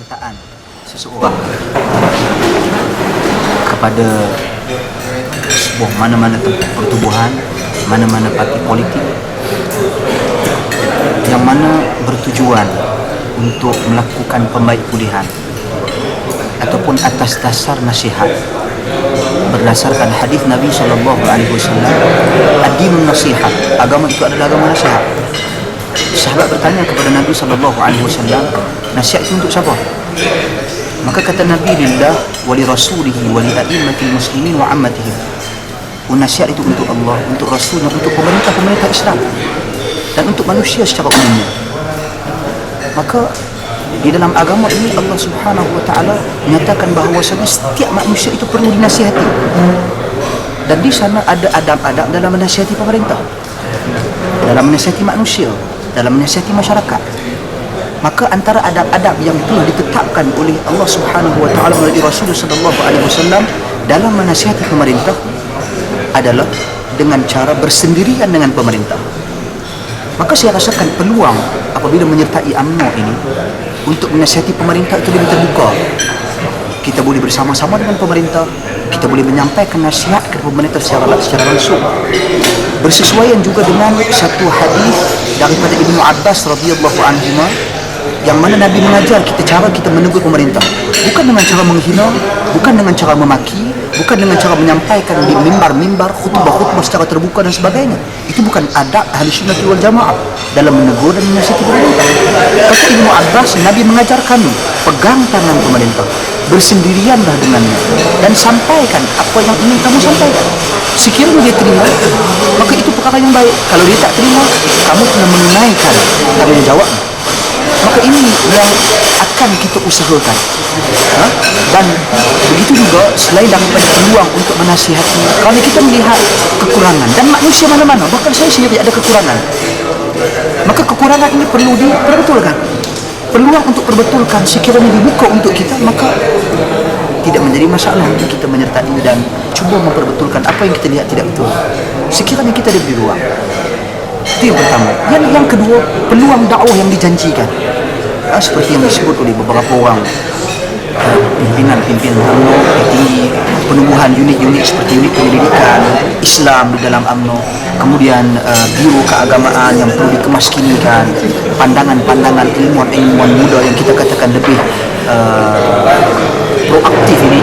penyertaan seseorang kepada sebuah mana-mana tempat pertubuhan, mana-mana parti politik yang mana bertujuan untuk melakukan pembaikpulihan ataupun atas dasar nasihat berdasarkan hadis Nabi SAW, ad-dinun nasihat, agama itu adalah agama nasihat. Sahabat bertanya kepada Nabi SAW, nasihat itu untuk siapa? Maka kata Nabi, lillah wali rasulihi wali a'immatil muslimin wa ammatihim. Nasihat itu untuk Allah, untuk Rasulnya, untuk pemerintah Islam dan untuk manusia secara umumnya. Maka di dalam agama ini Allah Subhanahu wa taala menyatakan bahawa setiap manusia itu perlu dinasihati. Dan di sana ada adab-adab dalam menasihati pemerintah, dalam menasihati manusia, dalam menasihati masyarakat. Maka antara adab-adab yang telah ditetapkan oleh Allah Subhanahu wa taala melalui Rasulullah sallallahu alaihi wasallam dalam menasihati pemerintah adalah dengan cara bersendirian dengan pemerintah. Maka saya rasakan peluang apabila menyertai UMNO ini untuk menasihati pemerintah itu lebih terbuka. Kita boleh bersama-sama dengan pemerintah, kita boleh menyampaikan nasihat kepada pemerintah secara langsung. Bersesuaian juga dengan satu hadis daripada Ibnu Abbas radhiyallahu anhu yang mana Nabi mengajar kita cara kita menegur pemerintah, bukan dengan cara menghina, bukan dengan cara memaki, bukan dengan cara menyampaikan di mimbar-mimbar, khutbah-khutbah secara terbuka dan sebagainya. Itu bukan adab ahli sunnah wal jamaah dalam menegur dan menasihati pemerintah. Kata Ibnu Abbas, Nabi mengajar kami, pegang tangan pemerintah, bersendirianlah dengannya dan sampaikan apa yang ingin kamu sampaikan. Sekiranya dia terima, maka itu perkara yang baik. Kalau dia tak terima, kamu telah menunaikan tanggungjawab. Maka ini yang akan kita usahakan. Dan begitu juga selain daripada peluang untuk menasihati, kalau kita melihat kekurangan dan manusia mana-mana, bahkan saya sendiri ada kekurangan, maka kekurangan ini perlu diperbetulkan. Peluang untuk perbetulkan sekiranya dibuka untuk kita, maka tidak menjadi masalah untuk kita menyertai dan cuba memperbetulkan apa yang kita lihat tidak betul. Sekiranya kita diberi ruang. Itu yang pertama. Yang kedua, peluang dakwah yang dijanjikan. Seperti yang disebut oleh beberapa orang pimpinan UMNO tinggi, penumbuhan unit-unit seperti unit pendidikan Islam di dalam UMNO, kemudian biro keagamaan yang perlu dikemaskinikan, pandangan-pandangan ilmuwan muda yang kita katakan lebih proaktif ini,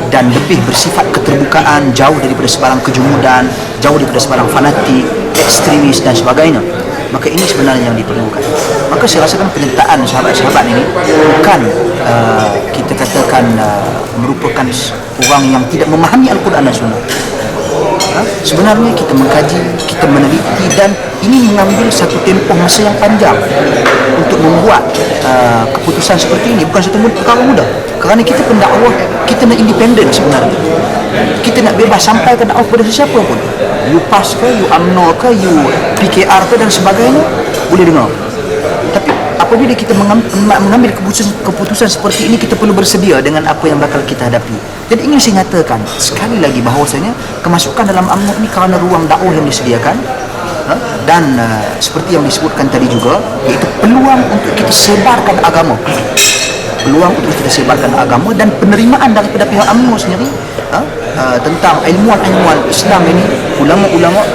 dan lebih bersifat keterbukaan, jauh daripada sebarang kejumudan, jauh daripada sebarang fanatik, ekstremis dan sebagainya. Maka ini sebenarnya yang diperlukan. Maka saya rasakan penyertaan sahabat-sahabat ini bukan kita katakan merupakan orang yang tidak memahami Al-Quran dan Sunnah. Sebenarnya kita mengkaji, kita meneliti, dan ini mengambil satu tempoh masa yang panjang untuk membuat keputusan seperti ini. Bukan satu perkara mudah, kerana kita pendakwah, kita nak independen sebenarnya. Kita nak bebas sampaikan dakwah kepada sesiapa pun. You PAS ke, you UMNO ke, you PKR ke dan sebagainya, boleh dengar. Tapi apabila kita mengambil keputusan seperti ini, kita perlu bersedia dengan apa yang bakal kita hadapi. Jadi ingin saya nyatakan sekali lagi bahawasanya kemasukan dalam UMNO ini kerana ruang dakwah yang disediakan, dan seperti yang disebutkan tadi juga, iaitu peluang untuk kita sebarkan agama, peluang untuk kita sebarkan agama dan penerimaan daripada pihak UMNO sendiri tentang ilmuwan-ilmuwan Islam ini, ulama-ulama,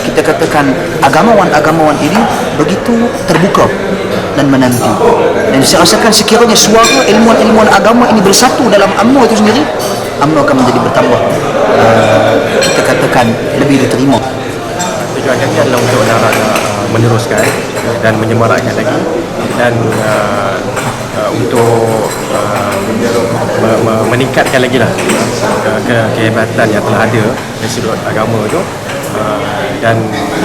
kita katakan agamawan-agamawan ini begitu terbuka dan menanti. Dan saya rasakan sekiranya suara ilmuwan-ilmuwan agama ini bersatu dalam UMNO itu sendiri, UMNO akan menjadi bertambah, kita katakan lebih diterima. Tujuan kami adalah untuk meneruskan dan menyemarakkan lagi, dan untuk meningkatkan lagi lah kehebatan yang telah ada dari sudut agama itu. Dan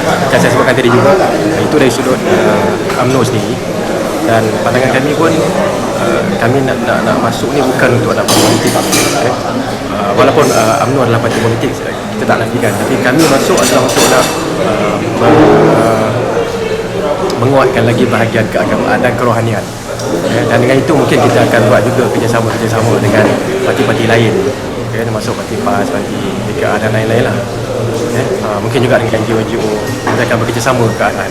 macam saya sebutkan tadi juga, itu dari sudut UMNO sendiri. Dan pandangan kami pun, kami nak masuk ni bukan untuk nak politik, walaupun UMNO adalah parti politik, kita tak nafikan, tapi kami masuk adalah untuk nak menguatkan lagi bahagian keagamaan dan kerohanian. Dan dengan itu mungkin kita akan buat juga kerjasama dengan parti-parti lain, termasuk parti PAS, parti PKR dan lain-lain lah. Mungkin juga dengan NGO-NGO kita akan bekerjasama ke arah